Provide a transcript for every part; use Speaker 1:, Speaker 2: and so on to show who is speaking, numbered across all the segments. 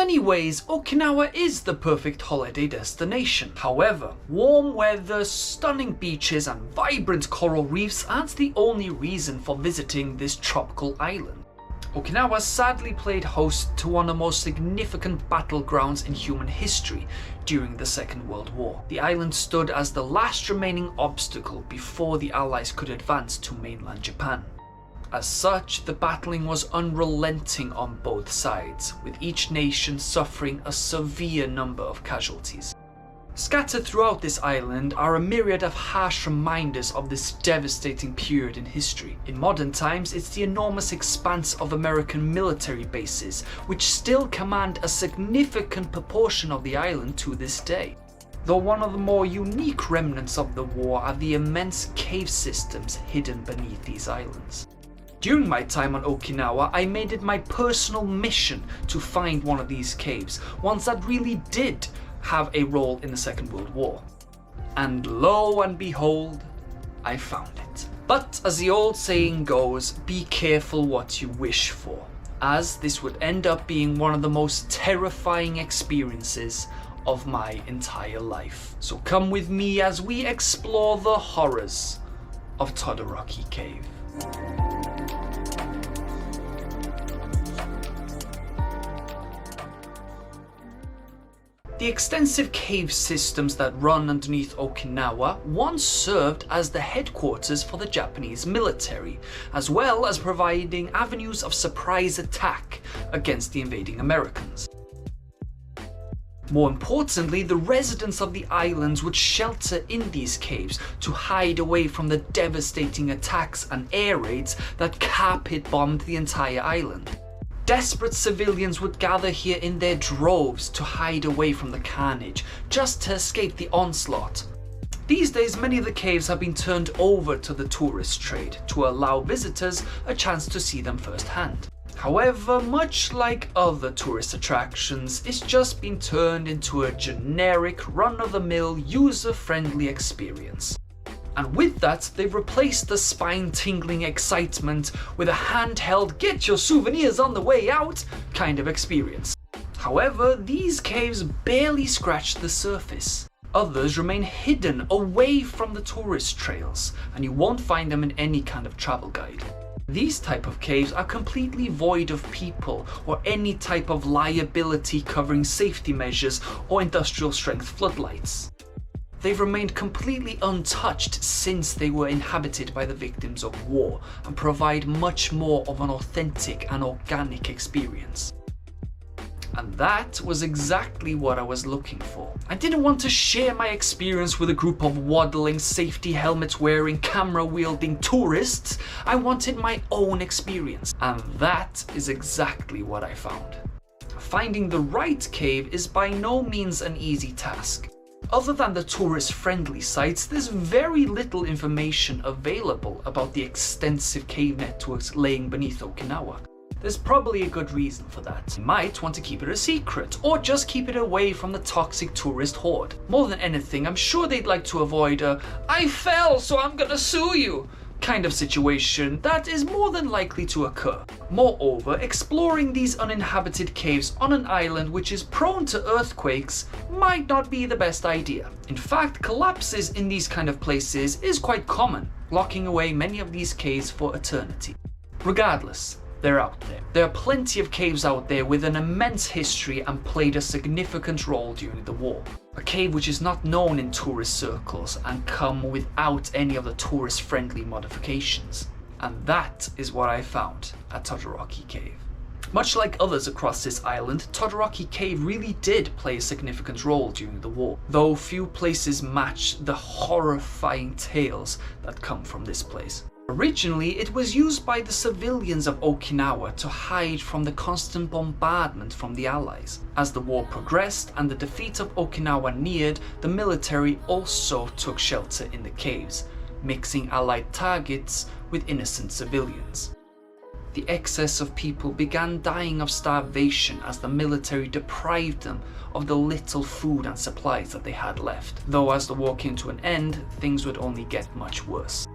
Speaker 1: many ways, Okinawa is the perfect holiday destination. However, warm weather, stunning beaches and vibrant coral reefs aren't the only reason for visiting this tropical island. Okinawa sadly played host to one of the most significant battlegrounds in human history during the Second World War. The island stood as the last remaining obstacle before the Allies could advance to mainland Japan. As such, the battling was unrelenting on both sides, with each nation suffering a severe number of casualties. Scattered throughout this island are a myriad of harsh reminders of this devastating period in history. In modern times, it's the enormous expanse of American military bases, which still command a significant proportion of the island to this day. Though one of the more unique remnants of the war are the immense cave systems hidden beneath these islands. During my time on Okinawa, I made it my personal mission to find one of these caves, ones that really did have a role in the Second World War. And lo and behold, I found it. But as the old saying goes, be careful what you wish for, as this would end up being one of the most terrifying experiences of my entire life. So come with me as we explore the horrors of Todoroki Cave. The extensive cave systems that run underneath Okinawa once served as the headquarters for the Japanese military, as well as providing avenues of surprise attack against the invading Americans. More importantly, the residents of the islands would shelter in these caves to hide away from the devastating attacks and air raids that carpet-bombed the entire island. Desperate civilians would gather here in their droves to hide away from the carnage, just to escape the onslaught. These days, many of the caves have been turned over to the tourist trade to allow visitors a chance to see them firsthand. However, much like other tourist attractions, it's just been turned into a generic, run-of-the-mill, user-friendly experience. And with that, they've replaced the spine-tingling excitement with a handheld get your souvenirs on the way out kind of experience. However, these caves barely scratch the surface. Others remain hidden away from the tourist trails, and you won't find them in any kind of travel guide. These type of caves are completely void of people or any type of liability covering safety measures or industrial strength floodlights. They've remained completely untouched since they were inhabited by the victims of war and provide much more of an authentic and organic experience. And that was exactly what I was looking for. I didn't want to share my experience with a group of waddling, safety helmets wearing, camera wielding tourists. I wanted my own experience. And that is exactly what I found. Finding the right cave is by no means an easy task. Other than the tourist-friendly sites, there's very little information available about the extensive cave networks laying beneath Okinawa. There's probably a good reason for that. You might want to keep it a secret, or just keep it away from the toxic tourist horde. More than anything, I'm sure they'd like to avoid a "I fell, so I'm gonna sue you" kind of situation that is more than likely to occur. Moreover, exploring these uninhabited caves on an island which is prone to earthquakes might not be the best idea. In fact, collapses in these kind of places is quite common, locking away many of these caves for eternity. Regardless, they're out there. There are plenty of caves out there with an immense history and played a significant role during the war. A cave which is not known in tourist circles and come without any of the tourist-friendly modifications. And that is what I found at Todoroki Cave. Much like others across this island, Todoroki Cave really did play a significant role during the war, though few places match the horrifying tales that come from this place. Originally, it was used by the civilians of Okinawa to hide from the constant bombardment from the Allies. As the war progressed and the defeat of Okinawa neared, the military also took shelter in the caves, mixing Allied targets with innocent civilians. The excess of people began dying of starvation as the military deprived them of the little food and supplies that they had left, though as the war came to an end, things would only get much worse.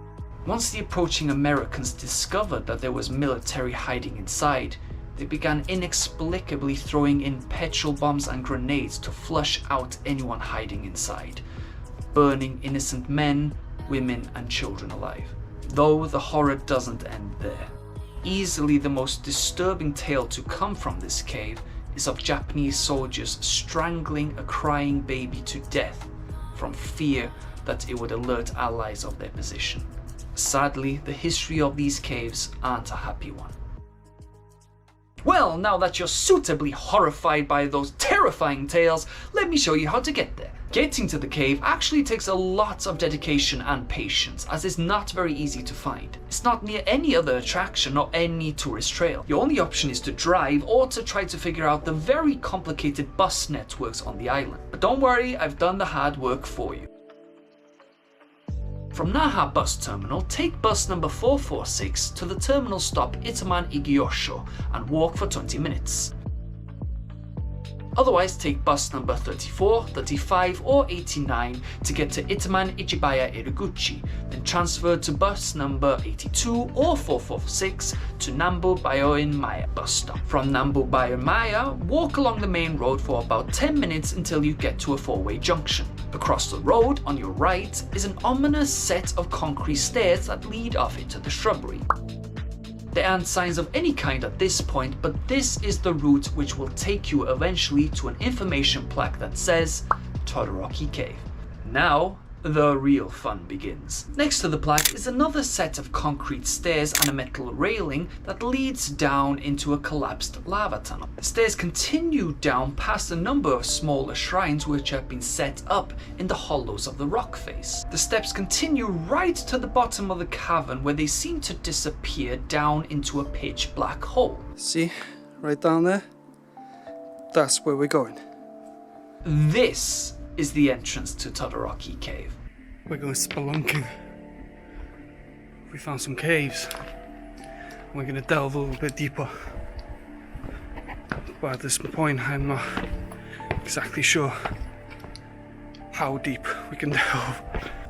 Speaker 1: Once the approaching Americans discovered that there was military hiding inside, they began inexplicably throwing in petrol bombs and grenades to flush out anyone hiding inside, burning innocent men, women and children alive. Though the horror doesn't end there. Easily the most disturbing tale to come from this cave is of Japanese soldiers strangling a crying baby to death from fear that it would alert allies of their position. Sadly, the history of these caves aren't a happy one. Well, now that you're suitably horrified by those terrifying tales, let me show you how to get there. Getting to the cave actually takes a lot of dedication and patience, as it's not very easy to find. It's not near any other attraction or any tourist trail. Your only option is to drive or to try to figure out the very complicated bus networks on the island. But don't worry, I've done the hard work for you. From Naha bus terminal, take bus number 446 to the terminal stop Itaman Igiyosho and walk for 20 minutes. Otherwise, take bus number 34, 35 or 89 to get to Itaman Ichibaya Iriguchi, then transfer to bus number 82 or 446 to Nambu Bayoin Maya bus stop. From Nambu Bayoin Maya, walk along the main road for about 10 minutes until you get to a four-way junction. Across the road, on your right, is an ominous set of concrete stairs that lead off into the shrubbery. There aren't signs of any kind at this point, but this is the route which will take you eventually to an information plaque that says Todoroki Cave. Now, the real fun begins. Next to the plaque is another set of concrete stairs and a metal railing that leads down into a collapsed lava tunnel. The stairs continue down past a number of smaller shrines which have been set up in the hollows of the rock face. The steps continue right to the bottom of the cavern where they seem to disappear down into a pitch black hole.
Speaker 2: See, right down there? That's where we're going.
Speaker 1: This is the entrance to Todoroki Cave.
Speaker 2: We're going spelunking. We found some caves. We're going to delve a little bit deeper. But at this point, I'm not exactly sure how deep we can delve.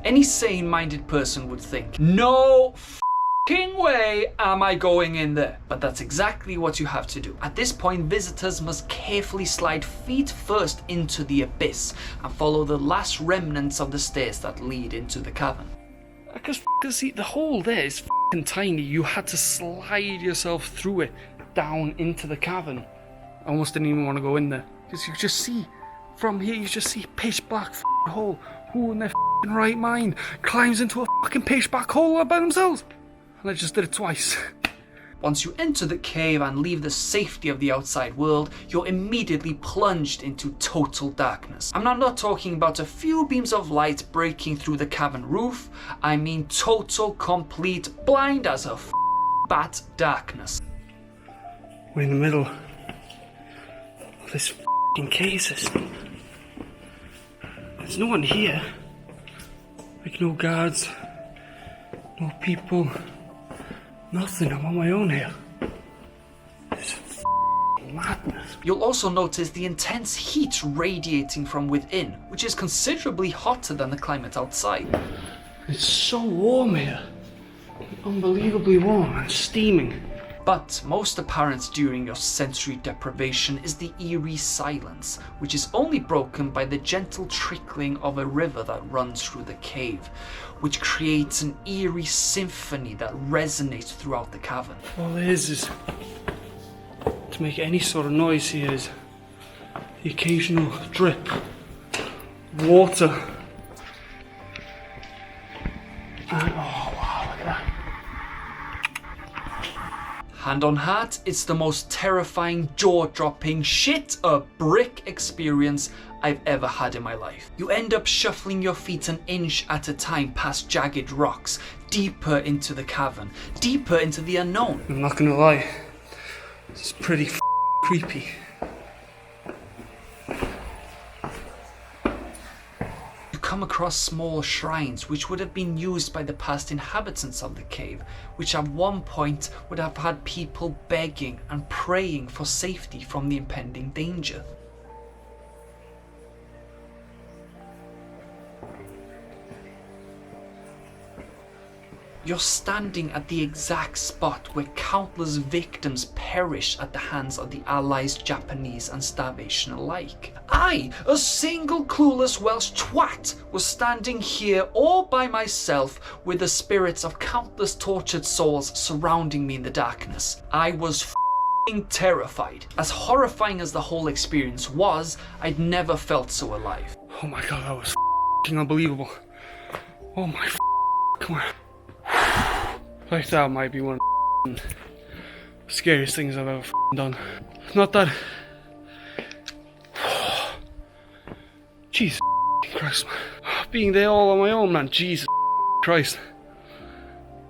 Speaker 1: Any sane-minded person would think, no f***ing way am I going in there. But that's exactly what you have to do. At this point, visitors must carefully slide feet first into the abyss and follow the last remnants of the stairs that lead into the cavern.
Speaker 2: Because see, the hole there is f***ing tiny. You had to slide yourself through it down into the cavern. I almost didn't even want to go in there. Because you just see, from here, you just see pitch black f***ing hole. Who in their f***ing right mind climbs into a f***ing pitch black hole all by themselves? And I just did it twice.
Speaker 1: Once you enter the cave and leave the safety of the outside world, you're immediately plunged into total darkness. I'm not talking about a few beams of light breaking through the cavern roof. I mean total, complete, blind as a bat darkness.
Speaker 2: We're in the middle of this f***ing cave system. There's no one here. Like no guards, no people. Nothing, I'm on my own here. This is madness.
Speaker 1: You'll also notice the intense heat radiating from within, which is considerably hotter than the climate outside.
Speaker 2: It's so warm here. Unbelievably warm and steaming.
Speaker 1: But most apparent during your sensory deprivation is the eerie silence, which is only broken by the gentle trickling of a river that runs through the cave, which creates an eerie symphony that resonates throughout the cavern.
Speaker 2: All there is to make any sort of noise here is the occasional drip, water. And oh wow, look at that.
Speaker 1: Hand on heart, it's the most terrifying, jaw-dropping, shit-a-brick experience I've ever had in my life. You end up shuffling your feet an inch at a time past jagged rocks, deeper into the cavern, deeper into the unknown.
Speaker 2: I'm not gonna lie, it's pretty creepy.
Speaker 1: You come across small shrines which would have been used by the past inhabitants of the cave, which at one point would have had people begging and praying for safety from the impending danger. You're standing at the exact spot where countless victims perish at the hands of the Allies, Japanese and starvation alike. I, a single clueless Welsh twat, was standing here all by myself with the spirits of countless tortured souls surrounding me in the darkness. I was f***ing terrified. As horrifying as the whole experience was, I'd never felt so alive.
Speaker 2: Oh my god, that was f***ing unbelievable. Oh my come on. Like that might be one of the scariest things I've ever done. Not that. Jesus Christ, man. Being there all on my own, man. Jesus Christ.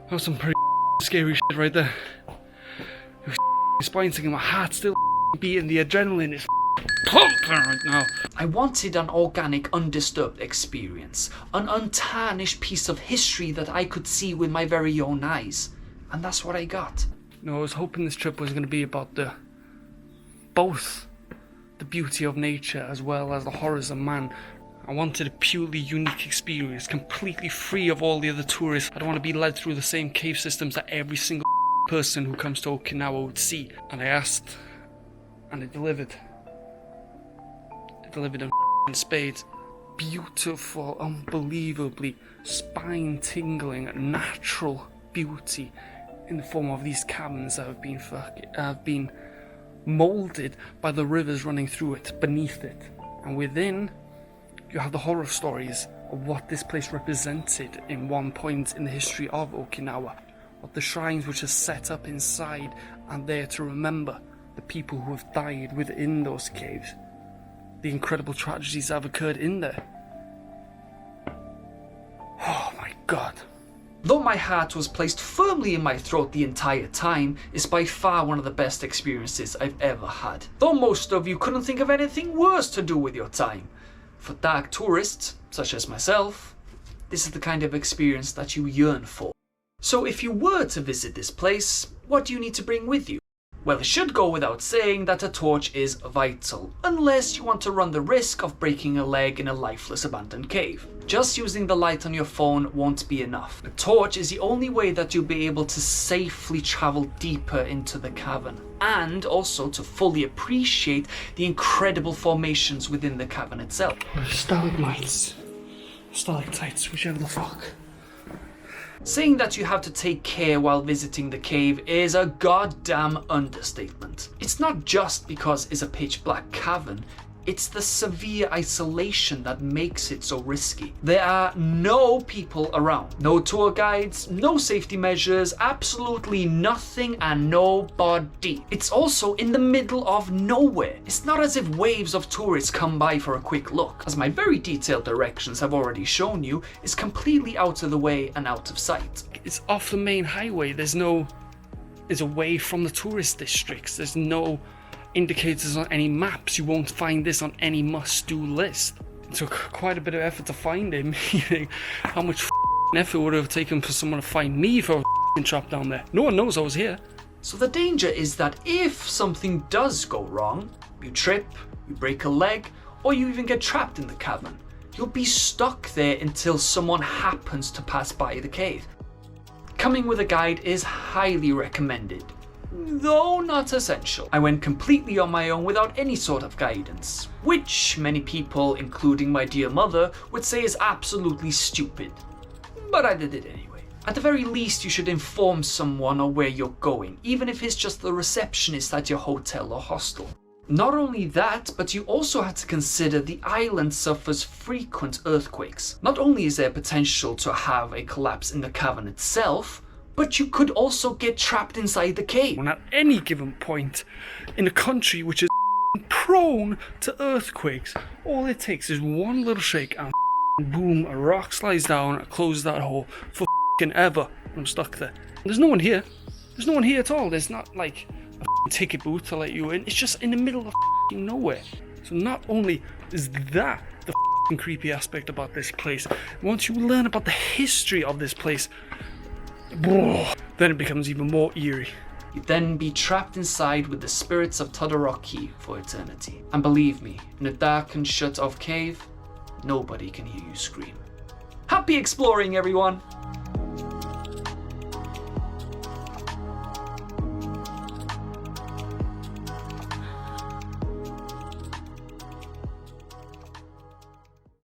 Speaker 2: That was some pretty scary shit right there. It was spine sticking, my heart still beating, the adrenaline is pumping right now.
Speaker 1: I wanted an organic, undisturbed experience, an untarnished piece of history that I could see with my very own eyes, and that's what I got.
Speaker 2: No, I was hoping this trip was going to be about both the beauty of nature as well as the horrors of man. I wanted a purely unique experience, completely free of all the other tourists. I don't want to be led through the same cave systems that every single person who comes to Okinawa would see. And I asked, and they delivered. Delivered in spades. Beautiful, unbelievably spine-tingling, natural beauty in the form of these caverns that have been molded by the rivers running through it, beneath it. And within, you have the horror stories of what this place represented in one point in the history of Okinawa. What the shrines which are set up inside are there to remember the people who have died within those caves. The incredible tragedies that have occurred in there. Oh my god.
Speaker 1: Though my heart was placed firmly in my throat the entire time, it's by far one of the best experiences I've ever had. Though most of you couldn't think of anything worse to do with your time. For dark tourists, such as myself, this is the kind of experience that you yearn for. So if you were to visit this place, what do you need to bring with you? Well, it should go without saying that a torch is vital, unless you want to run the risk of breaking a leg in a lifeless abandoned cave. Just using the light on your phone won't be enough. A torch is the only way that you'll be able to safely travel deeper into the cavern, and also to fully appreciate the incredible formations within the cavern itself.
Speaker 2: Stalagmites, stalactites, whichever the fuck.
Speaker 1: Saying that you have to take care while visiting the cave is a goddamn understatement. It's not just because it's a pitch black cavern, it's the severe isolation that makes it so risky. There are no people around, no tour guides, no safety measures, absolutely nothing and nobody. It's also in the middle of nowhere. It's not as if waves of tourists come by for a quick look. As my very detailed directions have already shown you, it's completely out of the way and out of sight.
Speaker 2: It's off the main highway. It's away from the tourist districts. There's no indicators on any maps. You won't find this on any must-do list. It took quite a bit of effort to find it, meaning how much effort would it have taken for someone to find me if I was trapped down there. No one knows I was here.
Speaker 1: So the danger is that if something does go wrong, you trip, you break a leg, or you even get trapped in the cavern, you'll be stuck there until someone happens to pass by the cave. Coming with a guide is highly recommended, though not essential. I went completely on my own without any sort of guidance, which many people, including my dear mother, would say is absolutely stupid. But I did it anyway. At the very least, you should inform someone of where you're going, even if it's just the receptionist at your hotel or hostel. Not only that, but you also have to consider the island suffers frequent earthquakes. Not only is there potential to have a collapse in the cavern itself, but you could also get trapped inside the cave.
Speaker 2: When at any given point in a country which is prone to earthquakes, all it takes is one little shake and boom, a rock slides down and closes that hole for ever. I'm stuck there. There's no one here. There's no one here at all. There's not like a ticket booth to let you in. It's just in the middle of nowhere. So not only is that the creepy aspect about this place, once you learn about the history of this place, then it becomes even more eerie.
Speaker 1: You'd then be trapped inside with the spirits of Todoroki for eternity. And believe me, in a dark and shut off cave, nobody can hear you scream. Happy exploring, everyone!